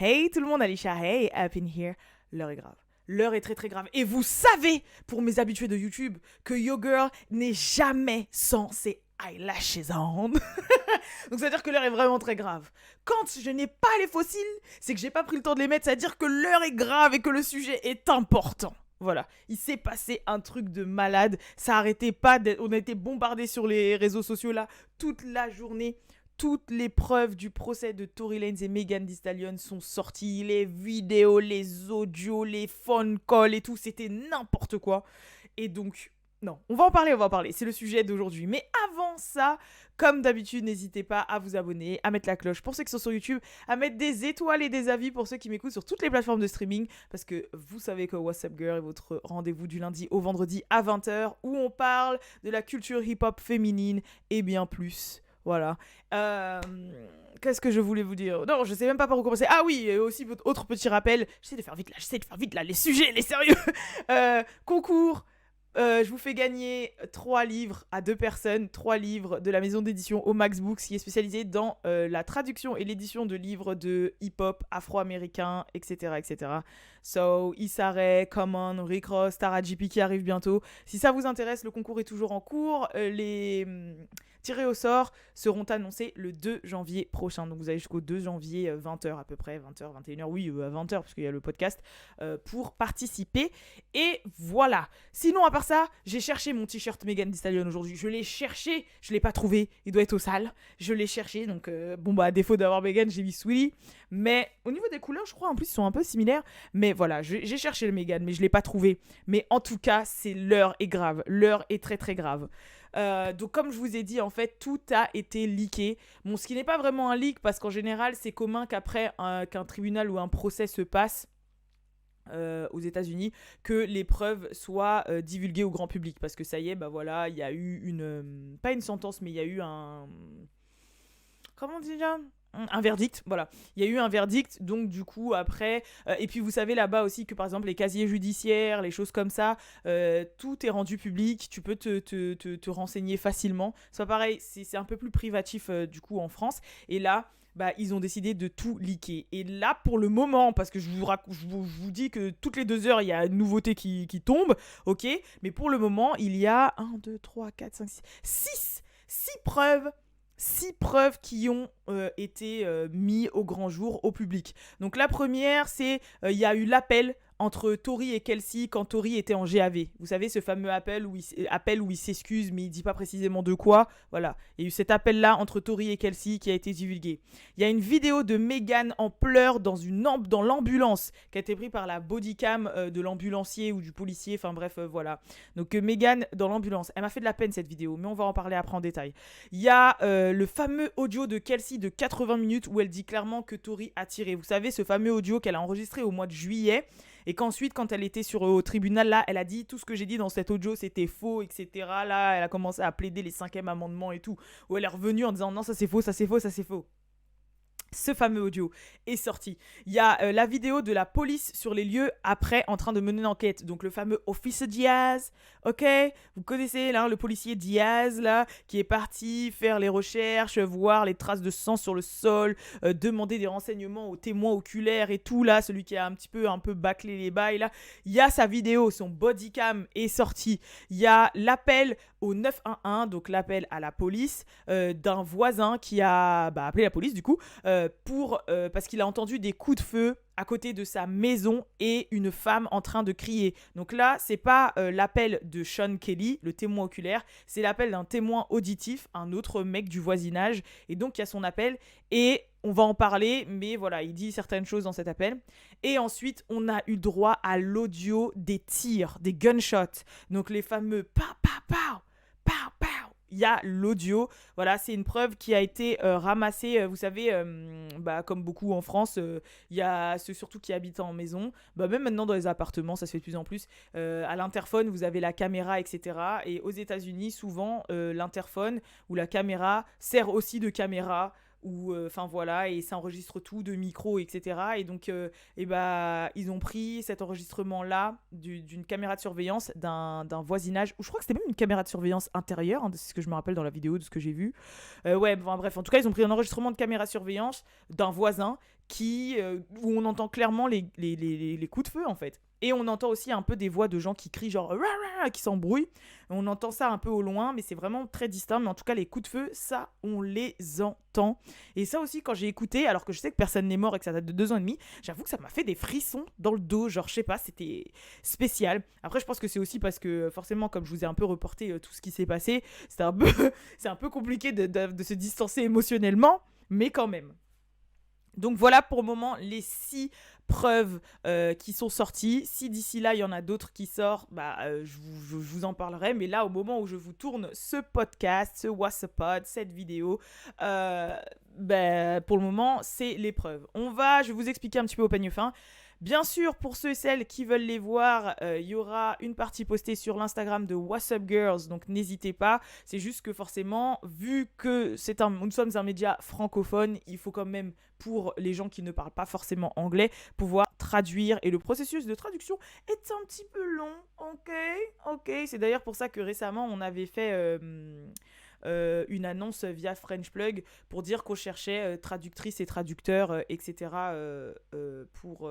Hey tout le monde, Alicia, hey, up in here. L'heure est grave. L'heure est très très grave. Et vous savez, pour mes habitués de YouTube, que Yo Girl n'est jamais sans ses eyelashes on. Donc ça veut dire que l'heure est vraiment très grave. Quand je n'ai pas les fossiles, c'est que j'ai pas pris le temps de les mettre, ça veut dire que l'heure est grave et que le sujet est important. Voilà, il s'est passé un truc de malade, ça arrêtait pas, on a été bombardés sur les réseaux sociaux là toute la journée. Toutes les preuves du procès de Tory Lanez et Megan Thee Stallion sont sorties, les vidéos, les audios, les phone calls et tout, c'était n'importe quoi. Et donc, non, on va en parler, c'est le sujet d'aujourd'hui. Mais avant ça, comme d'habitude, n'hésitez pas à vous abonner, à mettre la cloche pour ceux qui sont sur YouTube, à mettre des étoiles et des avis pour ceux qui m'écoutent sur toutes les plateformes de streaming, parce que vous savez que What's Up Girl est votre rendez-vous du lundi au vendredi à 20h, où on parle de la culture hip-hop féminine et bien plus. Voilà. Qu'est-ce que je voulais vous dire? Non, je sais même pas par où commencer. Ah oui, et aussi votre autre petit rappel. J'essaie de faire vite là, les sujets, les sérieux. Concours. Je vous fais gagner 3 livres à 2 personnes, 3 livres de la maison d'édition Omax Books qui est spécialisée dans la traduction et l'édition de livres de hip-hop afro-américain, etc. etc. So, Issa Rae, Common, Rick Ross, Tara JP qui arrive bientôt. Si ça vous intéresse, le concours est toujours en cours. Les tirés au sort seront annoncés le 2 janvier prochain. Donc vous avez jusqu'au 2 janvier, 20h à peu près, 20h, 21h, oui, à 20h parce qu'il y a le podcast, pour participer. Et voilà. Sinon, à part ça, j'ai cherché mon t-shirt Megan Thee Stallion aujourd'hui. Je l'ai cherché, je l'ai pas trouvé. Il doit être au sale. Je l'ai cherché, donc bon bah à défaut d'avoir Megan, j'ai mis Sweetie. Mais au niveau des couleurs, je crois en plus ils sont un peu similaires. Mais voilà, j'ai cherché le Megan, mais je l'ai pas trouvé. Mais en tout cas, l'heure est grave. L'heure est très très grave. Donc comme je vous ai dit, en fait, tout a été leaké. Bon, ce qui n'est pas vraiment un leak, parce qu'en général, c'est commun qu'après qu'un tribunal ou un procès se passe aux États-Unis, que les preuves soient divulguées au grand public, parce que ça y est, bah voilà, il y a eu une pas une sentence, mais il y a eu un, comment on dit déjà, un verdict, voilà. Il y a eu un verdict, donc du coup, après... et puis, vous savez là-bas aussi que, par exemple, les casiers judiciaires, les choses comme ça, tout est rendu public. Tu peux te renseigner facilement. C'est pas pareil, c'est un peu plus privatif, du coup, en France. Et là, bah, ils ont décidé de tout leaker. Et là, pour le moment, parce que je vous dis que toutes les 2 heures, il y a une nouveauté qui tombe, ok. Mais pour le moment, il y a 1, 2, 3, 4, 5, 6 preuves. 6 preuves qui ont été mis au grand jour, au public. Donc la première, c'est il y a eu l'appel entre Tory et Kelsey quand Tory était en GAV. Vous savez, ce fameux appel où il s'excuse, mais il dit pas précisément de quoi. Voilà, il y a eu cet appel-là entre Tory et Kelsey qui a été divulgué. Il y a une vidéo de Megan en pleurs dans l'ambulance qui a été prise par la bodycam de l'ambulancier ou du policier. Enfin bref, voilà. Donc Megan dans l'ambulance. Elle m'a fait de la peine cette vidéo, mais on va en parler après en détail. Il y a le fameux audio de Kelsey de 80 minutes où elle dit clairement que Tory a tiré. Vous savez, ce fameux audio qu'elle a enregistré au mois de juillet. Et qu'ensuite, quand elle était au tribunal, là, elle a dit tout ce que j'ai dit dans cet audio, c'était faux, etc. Là, elle a commencé à plaider les 5e amendements et tout. Où elle est revenue en disant non, ça c'est faux, ça c'est faux, ça c'est faux. Ce fameux audio est sorti. Il y a la vidéo de la police sur les lieux après en train de mener une enquête. Donc le fameux Officer Diaz, ok? Vous connaissez là le policier Diaz là qui est parti faire les recherches, voir les traces de sang sur le sol, demander des renseignements aux témoins oculaires et tout là, celui qui a un peu bâclé les bails là. Il y a sa vidéo, son bodycam est sorti. Il y a l'appel au 911, donc l'appel à la police d'un voisin qui a appelé la police du coup. Parce qu'il a entendu des coups de feu à côté de sa maison et une femme en train de crier. Donc là, c'est pas l'appel de Sean Kelly, le témoin oculaire, c'est l'appel d'un témoin auditif, un autre mec du voisinage. Et donc, il y a son appel et on va en parler, mais voilà, il dit certaines choses dans cet appel. Et ensuite, on a eu droit à l'audio des tirs, des gunshots. Donc les fameux pa pa pa pa pa. Il y a l'audio, voilà, c'est une preuve qui a été ramassée, vous savez, comme beaucoup en France, il y a ceux surtout qui habitent en maison, même maintenant dans les appartements, ça se fait de plus en plus, à l'interphone, vous avez la caméra, etc. Et aux États-Unis, souvent, l'interphone ou la caméra sert aussi de caméra où, enfin voilà, et ça enregistre tout de micro, etc. Et donc, ils ont pris cet enregistrement-là d'une caméra de surveillance d'un voisinage, ou je crois que c'était même une caméra de surveillance intérieure, hein, c'est ce que je me rappelle dans la vidéo de ce que j'ai vu. Ouais, enfin, bref, en tout cas, ils ont pris un enregistrement de caméra de surveillance d'un voisin où on entend clairement les coups de feu, en fait. Et on entend aussi un peu des voix de gens qui crient, genre, rah, rah, qui s'embrouillent. On entend ça un peu au loin, mais c'est vraiment très distinct. Mais en tout cas, les coups de feu, ça, on les entend. Et ça aussi, quand j'ai écouté, alors que je sais que personne n'est mort et que ça date de 2 ans et demi, j'avoue que ça m'a fait des frissons dans le dos. Genre, je sais pas, c'était spécial. Après, je pense que c'est aussi parce que, forcément, comme je vous ai un peu reporté tout ce qui s'est passé, c'est un peu, c'est un peu compliqué de se distancer émotionnellement, mais quand même. Donc voilà pour le moment les 6 preuves qui sont sorties. Si d'ici là il y en a d'autres qui sortent, je vous en parlerai. Mais là, au moment où je vous tourne ce podcast, ce WhatsApp, cette vidéo, pour le moment c'est les preuves. Je vais vous expliquer un petit peu au peigne fin. Bien sûr, pour ceux et celles qui veulent les voir, il y aura une partie postée sur l'Instagram de What's Up Girls, donc n'hésitez pas. C'est juste que forcément, vu que nous sommes un média francophone, il faut quand même, pour les gens qui ne parlent pas forcément anglais, pouvoir traduire. Et le processus de traduction est un petit peu long, ok. C'est d'ailleurs pour ça que récemment, on avait fait une annonce via French Plug pour dire qu'on cherchait traductrices et traducteurs, etc. Pour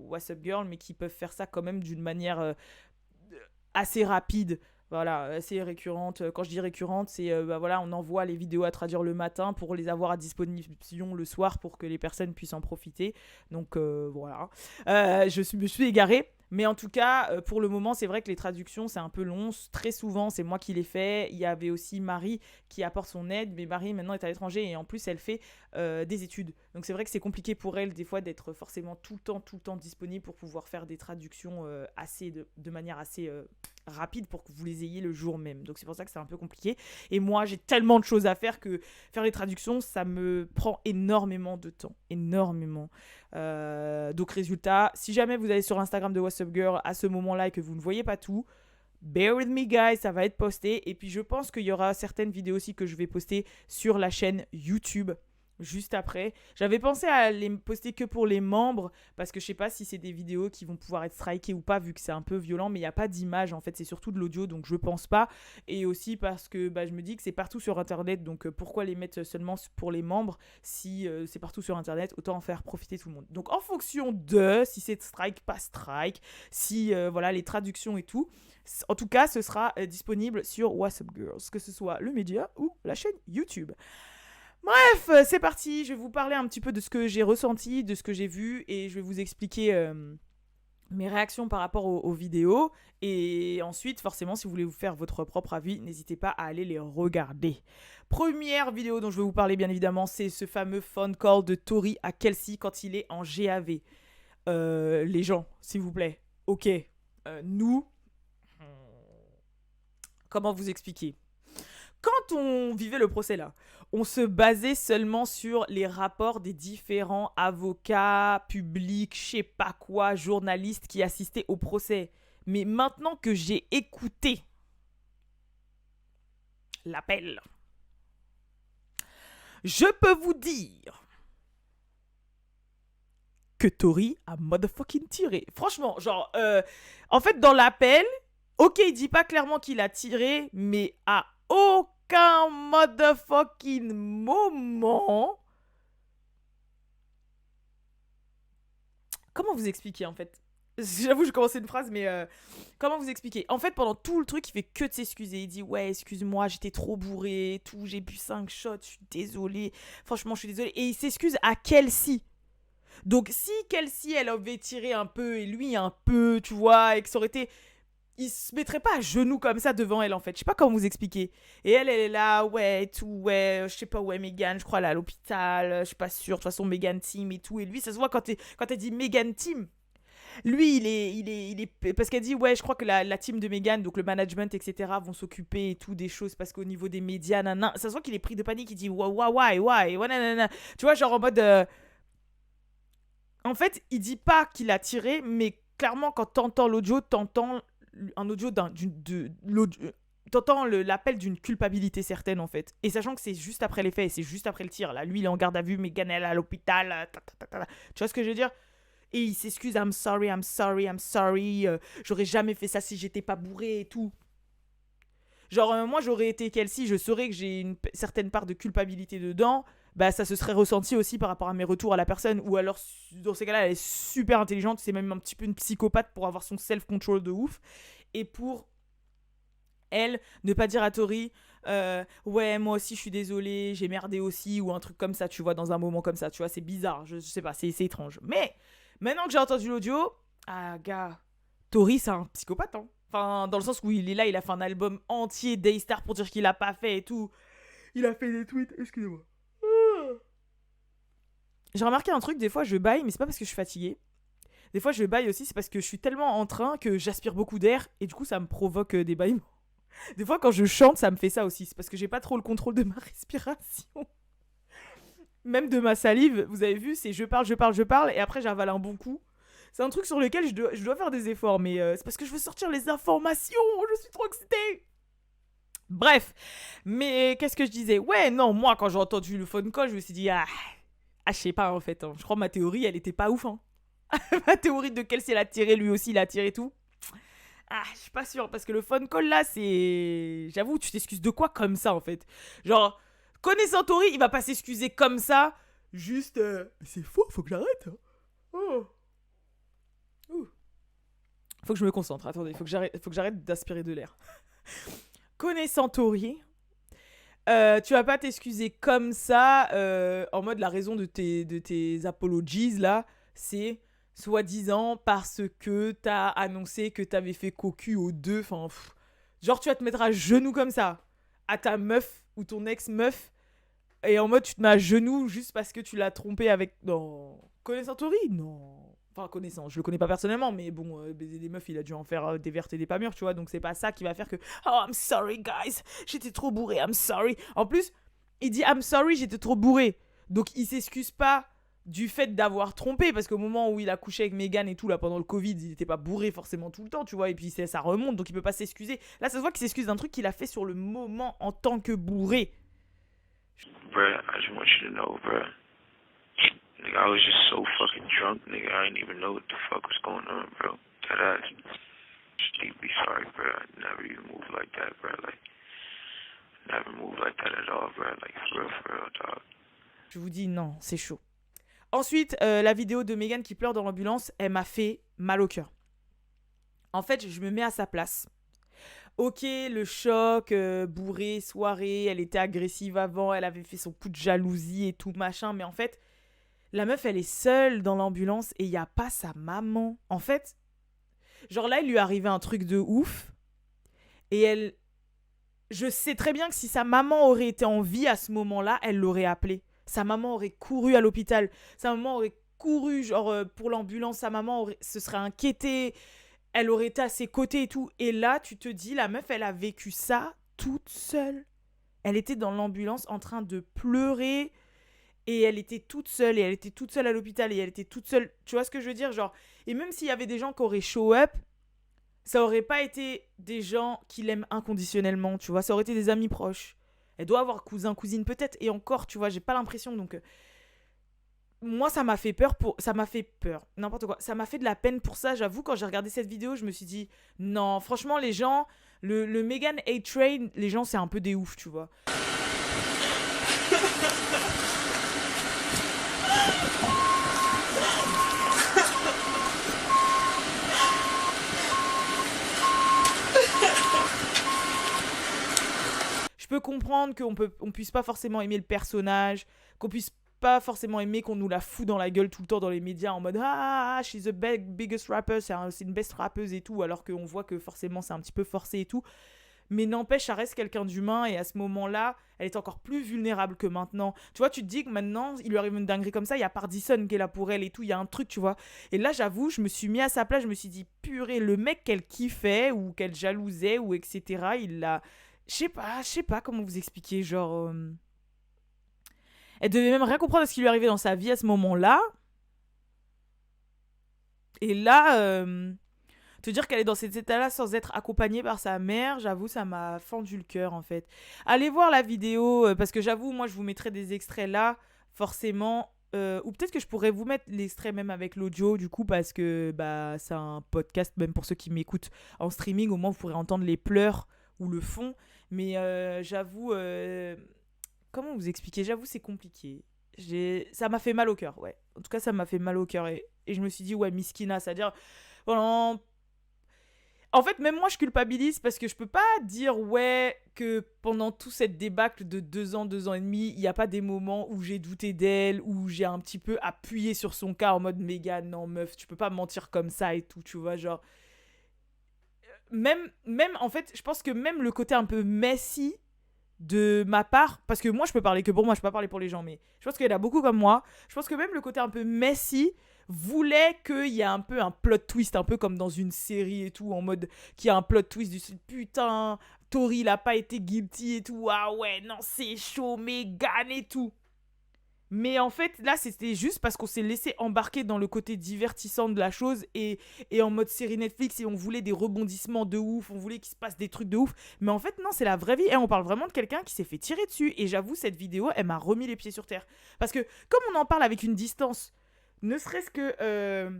What's Up Girl, mais qui peuvent faire ça quand même d'une manière assez rapide. Voilà, assez récurrente. Quand je dis récurrente, c'est voilà, on envoie les vidéos à traduire le matin pour les avoir à disposition le soir pour que les personnes puissent en profiter. Donc voilà. Me suis égarée. Mais en tout cas, pour le moment, c'est vrai que les traductions, c'est un peu long. Très souvent, c'est moi qui les fais. Il y avait aussi Marie qui apporte son aide. Mais Marie, maintenant, est à l'étranger et en plus, elle fait des études. Donc c'est vrai que c'est compliqué pour elle, des fois, d'être forcément tout le temps disponible pour pouvoir faire des traductions de manière assez rapide pour que vous les ayez le jour même. Donc c'est pour ça que c'est un peu compliqué. Et moi, j'ai tellement de choses à faire que faire les traductions, ça me prend énormément de temps. Énormément. Donc résultat, si jamais vous allez sur l'Instagram de What's Up Girl à ce moment-là et que vous ne voyez pas tout, bear with me guys, ça va être posté. Et puis je pense qu'il y aura certaines vidéos aussi que je vais poster sur la chaîne YouTube juste après. J'avais pensé à les poster que pour les membres parce que je sais pas si c'est des vidéos qui vont pouvoir être strikées ou pas vu que c'est un peu violent, mais il n'y a pas d'image en fait, c'est surtout de l'audio donc je pense pas. Et aussi parce que je me dis que c'est partout sur internet, donc pourquoi les mettre seulement pour les membres si c'est partout sur internet, autant en faire profiter tout le monde. Donc en fonction de si c'est strike, pas strike, si voilà les traductions et tout, en tout cas ce sera disponible sur What's Up Girls, que ce soit le média ou la chaîne YouTube. Bref, c'est parti, je vais vous parler un petit peu de ce que j'ai ressenti, de ce que j'ai vu, et je vais vous expliquer mes réactions par rapport aux vidéos. Et ensuite, forcément, si vous voulez vous faire votre propre avis, n'hésitez pas à aller les regarder. Première vidéo dont je vais vous parler, bien évidemment, c'est ce fameux phone call de Tori à Kelsey quand il est en GAV. Les gens, s'il vous plaît. Ok, nous, comment vous expliquer ? Quand on vivait le procès là, on se basait seulement sur les rapports des différents avocats, publics, je sais pas quoi, journalistes qui assistaient au procès. Mais maintenant que j'ai écouté l'appel, je peux vous dire que Tori a motherfucking tiré. Franchement, genre, en fait, dans l'appel, ok, il dit pas clairement qu'il a tiré, mais à aucun motherfucking moment. Comment vous expliquer en fait ? J'avoue, je commençais une phrase, mais comment vous expliquer ? En fait, pendant tout le truc, il fait que de s'excuser. Il dit ouais, excuse-moi, j'étais trop bourré, tout, j'ai bu 5 shots, je suis désolé. Franchement, je suis désolé. Et il s'excuse à Kelsey. Donc, si Kelsey, elle avait tiré un peu et lui un peu, tu vois, et que ça aurait été. Il se mettrait pas à genoux comme ça devant elle en fait. Je sais pas comment vous expliquer. Et elle est là, ouais, tout, ouais, je sais pas où est Megan, je crois elle est à l'hôpital, je suis pas sûre, de toute façon Megan Team et tout. Et lui, ça se voit quand elle dit Megan Team. Lui, il est parce qu'elle dit, ouais, je crois que la team de Megan, donc le management, etc., vont s'occuper et tout des choses parce qu'au niveau des médias, nanana, ça se voit qu'il est pris de panique, il dit, why, nanana. Tu vois, genre en mode. En fait, il dit pas qu'il a tiré, mais clairement, quand t'entends l'audio, t'entends un audio t'entends l'appel d'une culpabilité certaine, en fait. Et sachant que c'est juste après les faits, et c'est juste après le tir. Là, lui, il est en garde à vue, Megan, elle est à l'hôpital. Tu vois ce que je veux dire? Et il s'excuse, I'm sorry, I'm sorry, I'm sorry. J'aurais jamais fait ça si j'étais pas bourré et tout. Genre, moi, j'aurais été Kelsey, je saurais que j'ai une certaine part de culpabilité dedans. Bah, ça se serait ressenti aussi par rapport à mes retours à la personne. Ou alors, dans ces cas-là, elle est super intelligente. C'est même un petit peu une psychopathe pour avoir son self-control de ouf. Et pour elle, ne pas dire à Tori, ouais, moi aussi, je suis désolée, j'ai merdé aussi. Ou un truc comme ça, tu vois, dans un moment comme ça. Tu vois, c'est bizarre. Je sais pas, c'est étrange. Mais, maintenant que j'ai entendu l'audio, ah, gars, Tori, c'est un psychopathe, hein. Enfin, dans le sens où il est là, il a fait un album entier Daystar pour dire qu'il a pas fait et tout. Il a fait des tweets, excusez-moi. J'ai remarqué un truc, des fois je baille, mais c'est pas parce que je suis fatiguée. Des fois je baille aussi, c'est parce que je suis tellement en train que j'aspire beaucoup d'air et du coup ça me provoque des bâillements. Des fois quand je chante, ça me fait ça aussi. C'est parce que j'ai pas trop le contrôle de ma respiration. Même de ma salive, vous avez vu, c'est je parle, je parle, je parle et après j'avale un bon coup. C'est un truc sur lequel je dois faire des efforts, mais c'est parce que je veux sortir les informations. Je suis trop excitée. Bref, mais qu'est-ce que je disais? Ouais, non, moi, quand j'ai entendu le phone call, je me suis dit, je sais pas, en fait. Hein. Je crois que ma théorie, elle était pas ouf. Hein. Ma théorie de Kelsey l'a tiré, lui aussi, il a tiré tout. Ah, je suis pas sûre, parce que le phone call, là, c'est... J'avoue, tu t'excuses de quoi comme ça, en fait? Genre, connaissant Tori, il va pas s'excuser comme ça, juste... C'est faux, faut que j'arrête. Hein. Oh. Faut que je me concentre, attendez, faut que j'arrête d'aspirer de l'air. Connaissant Tori, tu vas pas t'excuser comme ça, en mode la raison de tes apologies là, c'est soi-disant parce que t'as annoncé que t'avais fait cocu aux deux, enfin, genre tu vas te mettre à genoux comme ça, à ta meuf ou ton ex-meuf, et en mode tu te mets à genoux juste parce que tu l'as trompé avec... Non, connaissant Tori, non. Enfin, connaissant, je le connais pas personnellement, mais bon, baiser des meufs, il a dû en faire des vertes et des pas mûres, tu vois, donc c'est pas ça qui va faire que oh, I'm sorry, guys, j'étais trop bourré, I'm sorry. En plus, il dit I'm sorry, j'étais trop bourré. Donc il s'excuse pas du fait d'avoir trompé, parce qu'au moment où il a couché avec Megan et tout, là, pendant le Covid, il était pas bourré forcément tout le temps, tu vois, et puis ça remonte, donc il peut pas s'excuser. Là, ça se voit qu'il s'excuse d'un truc qu'il a fait sur le moment en tant que bourré. Bruh, I just want you to know, bruh. Nigga, I was just so fucking drunk, nigga. I didn't even know what the fuck was going on, bro. That ass. Just deeply sorry, bro. I never even moved like that, bro. Like, never moved like that at all, bro. Like, for real, dog. Je vous dis non, c'est chaud. Ensuite, la vidéo de Megan qui pleure dans l'ambulance, elle m'a fait mal au cœur. En fait, je me mets à sa place. Ok, le choc, bourré, soirée, elle était agressive avant, elle avait fait son coup de jalousie et tout machin, mais en fait, la meuf, elle est seule dans l'ambulance et il n'y a pas sa maman. En fait, genre là, il lui est arrivé un truc de ouf et elle... Je sais très bien que si sa maman aurait été en vie à ce moment-là, elle l'aurait appelé. Sa maman aurait couru à l'hôpital. Sa maman aurait couru genre pour l'ambulance. Sa maman se serait inquiétée. Elle aurait été à ses côtés et tout. Et là, tu te dis, la meuf, elle a vécu ça toute seule. Elle était dans l'ambulance en train de pleurer. Et elle était toute seule. Et elle était toute seule à l'hôpital. Et elle était toute seule. Tu vois ce que je veux dire, genre. Et même s'il y avait des gens qui auraient show up, ça aurait pas été des gens qui l'aiment inconditionnellement, tu vois. Ça aurait été des amis proches. Elle doit avoir cousin, cousine peut-être. Et encore, tu vois, j'ai pas l'impression. Donc, moi, ça m'a fait peur pour... Ça m'a fait peur. N'importe quoi. Ça m'a fait de la peine pour ça. J'avoue, quand j'ai regardé cette vidéo, je me suis dit... Non, franchement, les gens... Le Megan A-Train, les gens, c'est un peu des oufs, tu vois. Je peux comprendre qu'on puisse pas forcément aimer le personnage, qu'on puisse pas forcément aimer qu'on nous la fout dans la gueule tout le temps dans les médias en mode ah, she's the biggest rapper, c'est une best rappeuse et tout, alors qu'on voit que forcément c'est un petit peu forcé et tout. Mais n'empêche, ça reste quelqu'un d'humain et à ce moment-là, elle est encore plus vulnérable que maintenant. Tu vois, tu te dis que maintenant, il lui arrive une dinguerie comme ça, il y a Pardison qui est là pour elle et tout, il y a un truc, tu vois. Et là, j'avoue, je me suis mis à sa place, je me suis dit, purée, le mec qu'elle kiffait ou qu'elle jalousait ou etc., il l'a... Je sais pas comment vous expliquer, genre... Elle devait même rien comprendre de ce qui lui arrivait dans sa vie à ce moment-là. Et là, Te dire qu'elle est dans cet état-là sans être accompagnée par sa mère, j'avoue, ça m'a fendu le cœur, en fait. Allez voir la vidéo, parce que j'avoue, moi, je vous mettrai des extraits là, forcément. Ou peut-être que je pourrais vous mettre l'extrait même avec l'audio, du coup, parce que bah, c'est un podcast, même pour ceux qui m'écoutent en streaming, au moins vous pourrez entendre les pleurs ou le fond. Mais j'avoue, comment vous expliquer? J'avoue, c'est compliqué. Ça m'a fait mal au cœur, ouais. En tout cas, ça m'a fait mal au cœur. Et je me suis dit, ouais, Miskina, c'est-à-dire, pendant... En fait, même moi, je culpabilise parce que je peux pas dire, ouais, que pendant tout cette débâcle de 2 ans et demi, il n'y a pas des moments où j'ai douté d'elle, où j'ai un petit peu appuyé sur son cas en mode, Mégane, non, meuf, tu peux pas mentir comme ça et tout, tu vois, genre... Même, en fait, je pense que même le côté un peu messy de ma part, parce que moi je peux parler que pour moi, je peux pas parler pour les gens, mais je pense qu'il y en a beaucoup comme moi. Je pense que même le côté un peu messy voulait qu'il y ait un peu un plot twist, un peu comme dans une série et tout, en mode qu'il y a un plot twist du style putain, Tori il a pas été guilty et tout, ah ouais, non, c'est chaud, Mégane et tout. Mais en fait, là, c'était juste parce qu'on s'est laissé embarquer dans le côté divertissant de la chose et en mode série Netflix et on voulait des rebondissements de ouf, on voulait qu'il se passe des trucs de ouf. Mais en fait, non, c'est la vraie vie et on parle vraiment de quelqu'un qui s'est fait tirer dessus. Et j'avoue, cette vidéo, elle m'a remis les pieds sur terre. Parce que comme on en parle avec une distance, ne serait-ce que...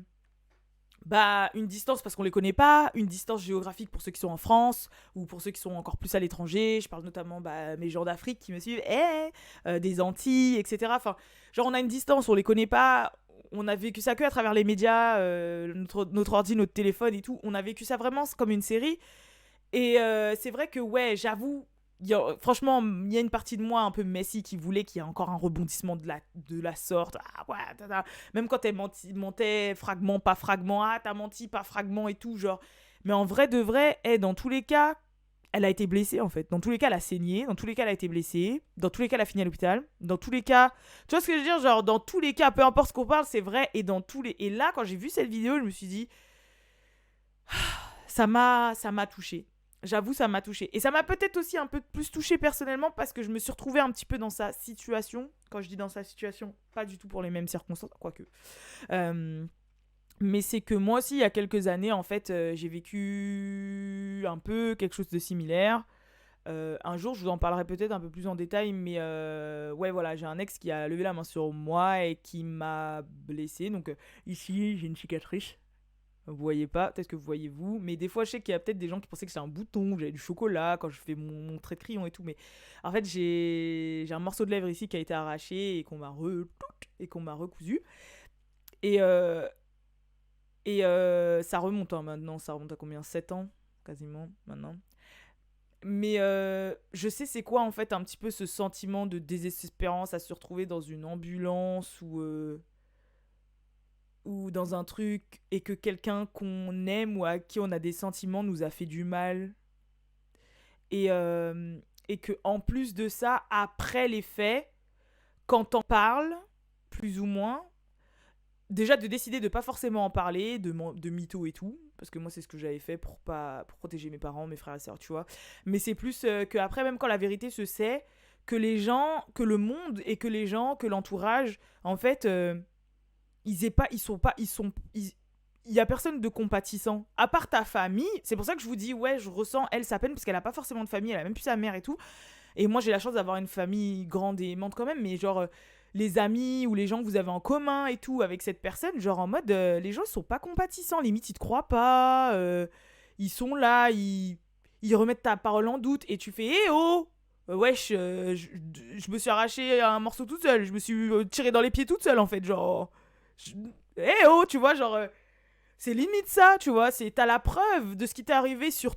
bah, une distance parce qu'on les connaît pas, une distance géographique pour ceux qui sont en France ou pour ceux qui sont encore plus à l'étranger. Je parle notamment mes gens d'Afrique qui me suivent, des Antilles, etc. Enfin, genre on a une distance, on les connaît pas, on a vécu ça que à travers les médias, notre ordi, notre téléphone et tout. On a vécu ça vraiment comme une série. Et c'est vrai que ouais, j'avoue, franchement, il y a une partie de moi un peu Messi qui voulait qu'il y ait encore un rebondissement de la sorte. Ah ouais, même quand elle mentait fragment, pas fragment, ah t'as menti, pas fragment et tout, genre. Mais en vrai de vrai, dans tous les cas, elle a été blessée en fait. Dans tous les cas, elle a saigné. Dans tous les cas, elle a été blessée. Dans tous les cas, elle a fini à l'hôpital. Dans tous les cas, tu vois ce que je veux dire? Genre, dans tous les cas, peu importe ce qu'on parle, c'est vrai. Et là, quand j'ai vu cette vidéo, je me suis dit, ça m'a touchée. J'avoue, ça m'a touchée. Et ça m'a peut-être aussi un peu plus touchée personnellement parce que je me suis retrouvée un petit peu dans sa situation. Quand je dis dans sa situation, pas du tout pour les mêmes circonstances, quoique. Mais c'est que moi aussi, il y a quelques années, en fait, j'ai vécu un peu quelque chose de similaire. Un jour, je vous en parlerai peut-être un peu plus en détail, mais ouais, voilà, j'ai un ex qui a levé la main sur moi et qui m'a blessée. Donc ici, j'ai une cicatrice. Vous voyez pas, peut-être que vous voyez vous, mais des fois je sais qu'il y a peut-être des gens qui pensaient que c'était un bouton, que j'avais du chocolat quand je fais mon trait de crayon et tout, mais en fait j'ai un morceau de lèvre ici qui a été arraché et qu'on m'a recousu. Et, ça remonte maintenant, ça remonte à combien? 7 ans quasiment maintenant. Mais je sais c'est quoi en fait un petit peu ce sentiment de désespérance à se retrouver dans une ambulance ou dans un truc et que quelqu'un qu'on aime ou à qui on a des sentiments nous a fait du mal et que en plus de ça, après les faits, quand on parle, plus ou moins, déjà de décider de pas forcément en parler, de mytho et tout, parce que moi c'est ce que j'avais fait pour protéger mes parents, mes frères et sœurs, tu vois, mais c'est plus que après, même quand la vérité se sait, que les gens, que le monde et que les gens, que l'entourage, en fait... il y a personne de compatissant à part ta famille. C'est pour ça que je vous dis ouais, je ressens elle sa peine parce qu'elle a pas forcément de famille, elle a même plus sa mère et tout, et moi j'ai la chance d'avoir une famille grande et aimante quand même, mais genre les amis ou les gens que vous avez en commun et tout avec cette personne, genre en mode les gens sont pas compatissants, limite ils te croient pas, ils sont là, ils remettent ta parole en doute et tu fais eh oh wesh, je me suis arraché un morceau toute seule, je me suis tiré dans les pieds toute seule en fait, genre eh oh, tu vois, genre, c'est limite ça, tu vois, t'as la preuve de ce qui t'est arrivé sur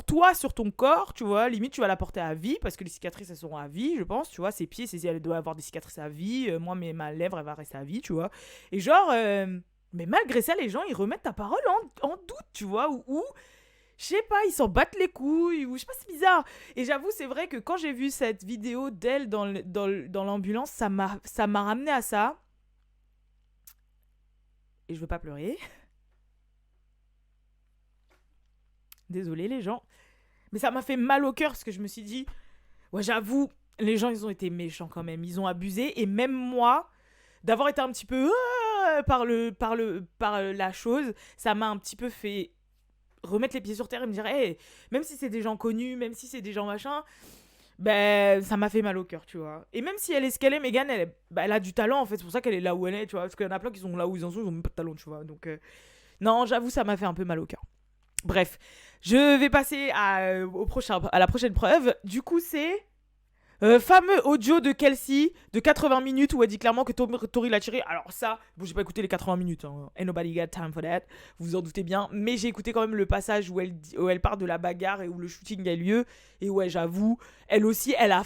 toi, sur ton corps, tu vois, limite tu vas la porter à vie, parce que les cicatrices elles seront à vie, je pense, tu vois, ses pieds, elle doit avoir des cicatrices à vie, moi, ma lèvre, elle va rester à vie, tu vois, et genre, mais malgré ça, les gens, ils remettent ta parole en doute, tu vois, ou je sais pas, ils s'en battent les couilles, ou je sais pas, c'est bizarre. Et j'avoue, c'est vrai que quand j'ai vu cette vidéo d'elle dans l'ambulance, ça m'a ramené à ça. Et je veux pas pleurer. Désolée les gens. Mais ça m'a fait mal au cœur parce que je me suis dit, ouais, j'avoue, les gens ils ont été méchants quand même, ils ont abusé, et même moi, d'avoir été un petit peu par la chose, ça m'a un petit peu fait remettre les pieds sur terre et me dire, hey, même si c'est des gens connus, même si c'est des gens machin, ben ça m'a fait mal au cœur, tu vois. Et même si elle est ce qu'elle est, Megan, elle a du talent en fait, c'est pour ça qu'elle est là où elle est, tu vois. Parce qu'il y en a plein qui sont là où ils en sont, ils ont même pas de talent, tu vois. Donc, non, j'avoue, ça m'a fait un peu mal au cœur. Bref, je vais passer à la prochaine preuve. Du coup, c'est fameux audio de Kelsey de 80 minutes où elle dit clairement que Tori l'a tiré. Alors ça, bon, j'ai pas écouté les 80 minutes. Hein. Ain't nobody got time for that. Vous vous en doutez bien. Mais j'ai écouté quand même le passage où elle part de la bagarre et où le shooting a lieu. Et ouais, j'avoue, elle aussi, elle a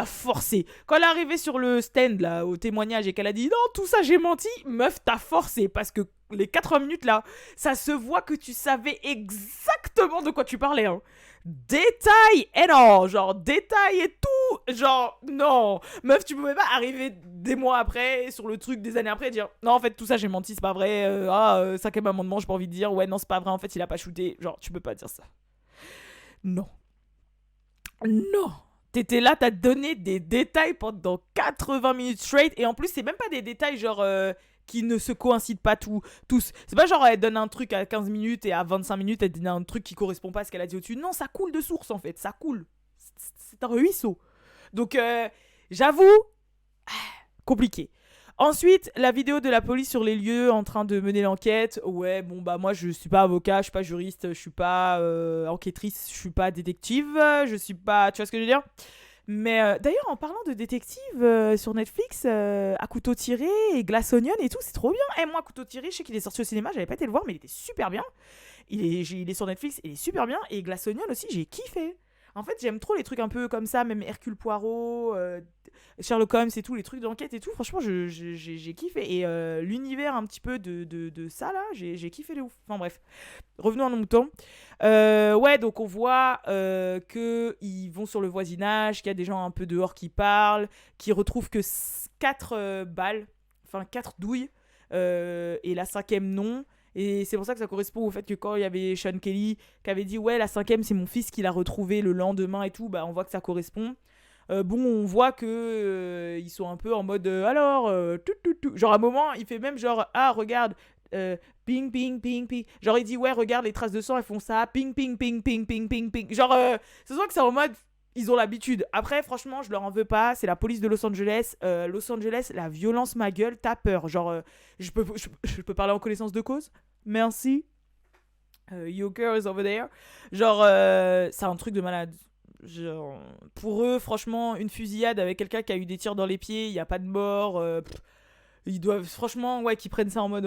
forcé. Quand elle est arrivée sur le stand, là, au témoignage, et qu'elle a dit « Non, tout ça, j'ai menti », meuf, t'as forcé. Parce que les 80 minutes, là, ça se voit que tu savais exactement de quoi tu parlais, hein. Détail et non, genre détail et tout, genre non, meuf, tu pouvais pas arriver des mois après sur le truc des années après et dire non, en fait tout ça j'ai menti, c'est pas vrai, cinquième amendement, j'ai pas envie de dire ouais non c'est pas vrai, en fait il a pas shooté, genre tu peux pas dire ça. Non, t'étais là, t'as donné des détails pendant 80 minutes straight et en plus c'est même pas des détails genre qui ne se coïncident pas tous. C'est pas genre elle donne un truc à 15 minutes et à 25 minutes elle donne un truc qui correspond pas à ce qu'elle a dit au-dessus. Non, ça coule de source en fait, ça coule. C'est un ruisseau. Donc j'avoue, compliqué. Ensuite, la vidéo de la police sur les lieux en train de mener l'enquête. Ouais, bon bah moi je suis pas avocat, je suis pas juriste, je suis pas enquêtrice, je suis pas détective, je suis pas... Tu vois ce que je veux dire ? Mais d'ailleurs, en parlant de détective sur Netflix, à couteau tiré et Glass Onion et tout, c'est trop bien. Et moi, couteau tiré, je sais qu'il est sorti au cinéma, j'avais pas été le voir, mais il était super bien. Il est sur Netflix, il est super bien. Et Glass Onion aussi, j'ai kiffé. En fait, j'aime trop les trucs un peu comme ça, même Hercule Poirot, Sherlock Holmes et tout, les trucs d'enquête et tout. Franchement, j'ai kiffé. Et l'univers un petit peu de ça, là, j'ai kiffé de ouf. Enfin bref, revenons à nos moutons. Ouais, donc on voit qu'ils vont sur le voisinage, qu'il y a des gens un peu dehors qui parlent, qui retrouvent que 4 balles, enfin 4 douilles, et la 5e non. Et c'est pour ça que ça correspond au fait que quand il y avait Sean Kelly qui avait dit ouais la 5e c'est mon fils qui l'a retrouvé le lendemain et tout, bah on voit que ça correspond. Bon, on voit que ils sont un peu en mode alors tout. Genre à un moment il fait même genre ah regarde ping ping ping ping, genre il dit ouais regarde les traces de sang elles font ça ping ping ping ping ping ping ping, genre c'est sûr que c'est en mode ils ont l'habitude. Après franchement je leur en veux pas, c'est la police de Los Angeles. Los Angeles, la violence ma gueule, t'as peur, genre je peux parler en connaissance de cause, merci. Your girl is over there, genre c'est un truc de malade. Genre, pour eux, franchement, une fusillade avec quelqu'un qui a eu des tirs dans les pieds, il n'y a pas de mort. Ils doivent, franchement, ouais, qu'ils prennent ça en mode.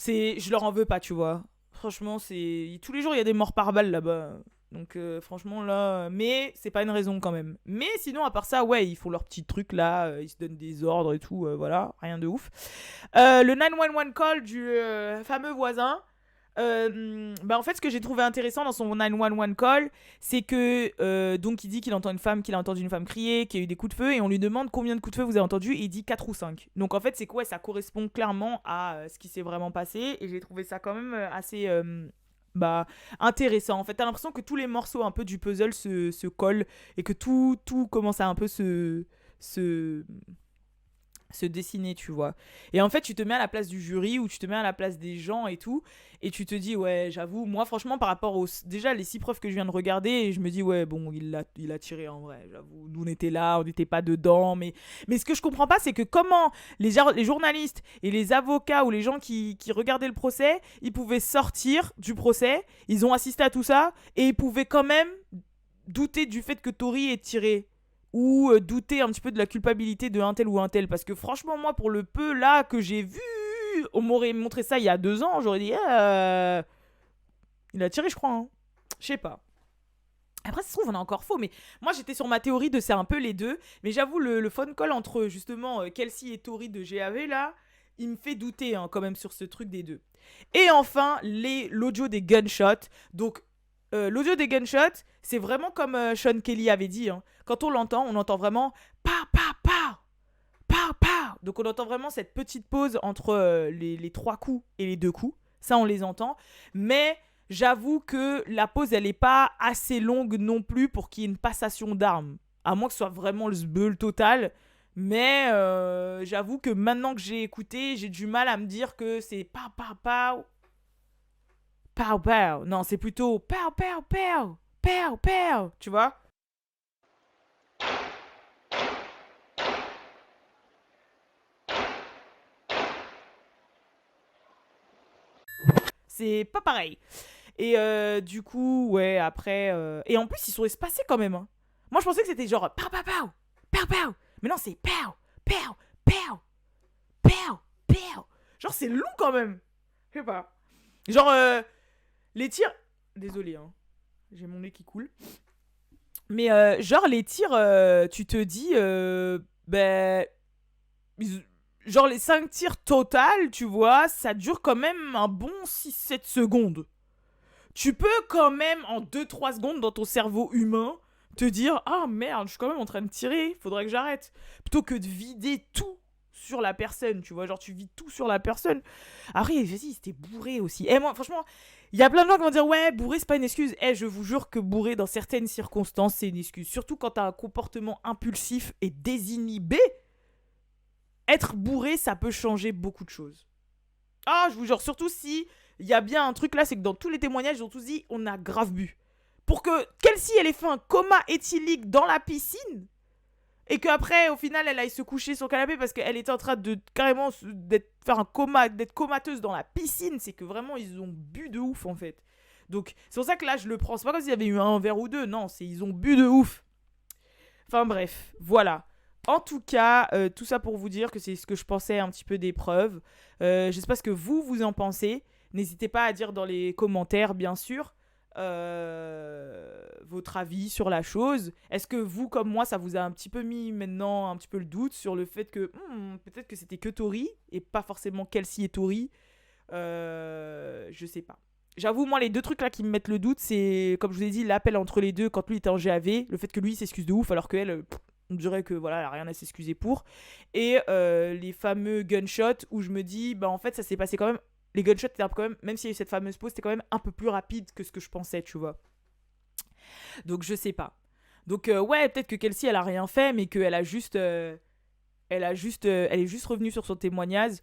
Je leur en veux pas, tu vois. Franchement, tous les jours, il y a des morts par balle là-bas. Donc, franchement, là. Mais c'est pas une raison quand même. Mais sinon, à part ça, ouais, ils font leurs petits trucs là. Ils se donnent des ordres et tout. Voilà, rien de ouf. Le 911 call du fameux voisin. Bah en fait ce que j'ai trouvé intéressant dans son 911 call c'est que donc il dit qu'il a entendu une femme crier, qu'il y a eu des coups de feu et on lui demande combien de coups de feu vous avez entendu et il dit 4 ou 5. Donc en fait c'est quoi, ça correspond clairement à ce qui s'est vraiment passé et j'ai trouvé ça quand même assez intéressant. En fait t'as l'impression que tous les morceaux un peu du puzzle se collent et que tout commence à un peu se dessiner, tu vois. Et en fait, tu te mets à la place du jury ou tu te mets à la place des gens et tout, et tu te dis, ouais, j'avoue, moi, franchement, par rapport aux... Déjà, les 6 preuves que je viens de regarder, et je me dis, ouais, bon, il a tiré en vrai, j'avoue. Nous, on était là, on n'était pas dedans, mais ce que je comprends pas, c'est que comment les journalistes et les avocats ou les gens qui regardaient le procès, ils pouvaient sortir du procès, ils ont assisté à tout ça, et ils pouvaient quand même douter du fait que Tori ait tiré ou douter un petit peu de la culpabilité de un tel ou un tel. Parce que franchement, moi, pour le peu là que j'ai vu, on m'aurait montré ça il y a 2 ans, j'aurais dit il a tiré, je crois. Hein. Je sais pas. Après, ça se trouve, on est encore faux, mais moi j'étais sur ma théorie de c'est un peu les deux. Mais j'avoue, le phone call entre justement Kelsey et Tori de GAV là, il me fait douter hein, quand même sur ce truc des deux. Et enfin, l'audio des gunshots. Donc, l'audio des gunshots, c'est vraiment comme Sean Kelly avait dit. Hein. Quand on entend vraiment pa pa pa pa pa. Donc on entend vraiment cette petite pause entre les 3 coups et les 2 coups. Ça, on les entend. Mais j'avoue que la pause, elle n'est pas assez longue non plus pour qu'il y ait une passation d'armes. À moins que ce soit vraiment le sbeul total. Mais j'avoue que maintenant que j'ai écouté, j'ai du mal à me dire que c'est pa pa pa pow pow. Non, c'est plutôt pow pow pow. Pow pow. Tu vois? C'est pas pareil. Et du coup, ouais, après... Et en plus, ils sont espacés quand même. Hein. Moi, je pensais que c'était genre pow pow pow. Pow pow. Mais non, c'est pow pow pow. Pow pow. Genre, c'est long quand même. Je sais pas. Genre, les tirs... Désolé, hein. J'ai mon nez qui coule. Mais genre, les tirs, tu te dis... ben... Genre, les 5 tirs total, tu vois, ça dure quand même un bon 6-7 secondes. Tu peux quand même, en 2-3 secondes, dans ton cerveau humain, te dire « Ah merde, je suis quand même en train de tirer, faudrait que j'arrête. » Plutôt que de vider tout sur la personne, tu vois. Genre, tu vides tout sur la personne. Après, vas-y, c'était bourré aussi. Et moi, franchement, il y a plein de gens qui vont dire « Ouais, bourré, c'est pas une excuse. » Je vous jure que bourré, dans certaines circonstances, c'est une excuse. Surtout quand t'as un comportement impulsif et désinhibé. Être bourré, ça peut changer beaucoup de choses. Ah, je vous jure, surtout si il y a bien un truc là, c'est que dans tous les témoignages, ils ont tous dit on a grave bu. Pour que Kelsey, elle ait fait un coma éthylique dans la piscine et qu'après, au final, elle aille se coucher sur le canapé parce qu'elle était en train de carrément faire un coma, d'être comateuse dans la piscine, c'est que vraiment, ils ont bu de ouf en fait. Donc, c'est pour ça que là, je le prends. C'est pas comme s'il y avait eu un verre ou deux, non, c'est ils ont bu de ouf. Enfin bref, voilà. En tout cas, tout ça pour vous dire que c'est ce que je pensais un petit peu des preuves. Je sais pas ce que vous en pensez. N'hésitez pas à dire dans les commentaires, bien sûr, votre avis sur la chose. Est-ce que vous, comme moi, ça vous a un petit peu mis maintenant un petit peu le doute sur le fait que peut-être que c'était que Tori et pas forcément Kelsey et Tori. Je sais pas. J'avoue, moi, les deux trucs là qui me mettent le doute, c'est, comme je vous ai dit, l'appel entre les deux quand lui était en GAV, le fait que lui s'excuse de ouf alors qu'elle, on dirait que voilà, elle a rien à s'excuser pour. Et les fameux gunshots où je me dis, bah en fait, ça s'est passé quand même. Les gunshots étaient quand même, même s'il y a eu cette fameuse pause, c'était quand même un peu plus rapide que ce que je pensais, tu vois. Donc je sais pas. Donc ouais, peut-être que Kelsey, elle a rien fait, mais qu'elle a juste. Elle est juste revenue sur son témoignage,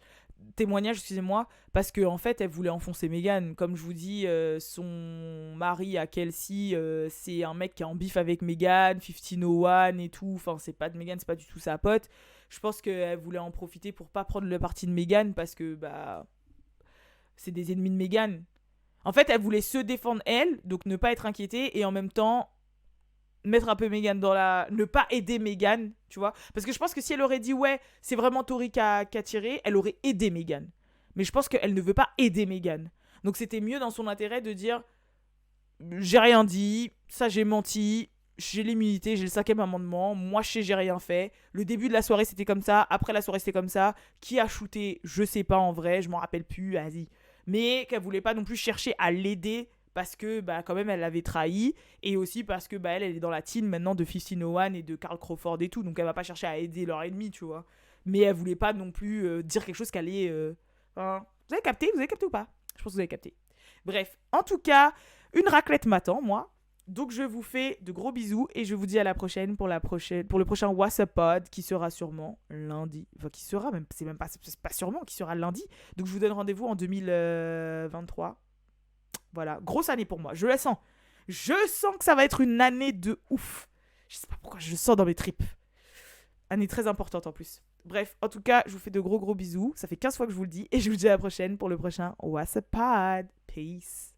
excusez-moi, parce qu'en fait, elle voulait enfoncer Meghan. Comme je vous dis, son mari à Kelsey, c'est un mec qui est en bif avec Meghan, 1501 et tout. Enfin, c'est pas de Meghan, c'est pas du tout sa pote. Je pense qu'elle voulait en profiter pour pas prendre le parti de Meghan parce que, bah, c'est des ennemis de Meghan. En fait, elle voulait se défendre elle, donc ne pas être inquiétée, et en même temps mettre un peu Meghan dans la... Ne pas aider Meghan, tu vois. Parce que je pense que si elle aurait dit, ouais, c'est vraiment Tori qui a tiré, elle aurait aidé Meghan. Mais je pense qu'elle ne veut pas aider Meghan. Donc c'était mieux dans son intérêt de dire, j'ai rien dit, ça j'ai menti, j'ai l'immunité, j'ai le 5e amendement, moi je sais j'ai rien fait. Le début de la soirée c'était comme ça, après la soirée c'était comme ça. Qui a shooté, je sais pas en vrai, je m'en rappelle plus, vas-y. Mais qu'elle voulait pas non plus chercher à l'aider parce que bah quand même elle l'avait trahi et aussi parce que bah elle est dans la team maintenant de 1501 et de Carl Crawford et tout, donc elle va pas chercher à aider leur ennemi, tu vois. Mais elle voulait pas non plus dire quelque chose qu'elle est hein. Vous avez capté ou pas? Je pense que vous avez capté. Bref, en tout cas, une raclette m'attend, moi. Donc je vous fais de gros bisous et je vous dis à la prochaine pour le prochain WhatsApp Pod qui sera sûrement lundi. Enfin qui sera même c'est pas sûrement qui sera lundi. Donc je vous donne rendez-vous en 2023. Voilà, grosse année pour moi, je la sens. Je sens que ça va être une année de ouf. Je sais pas pourquoi, je le sens dans mes tripes. Année très importante en plus. Bref, en tout cas, je vous fais de gros bisous. Ça fait 15 fois que je vous le dis et je vous dis à la prochaine pour le prochain WhatsApp Pod. Peace.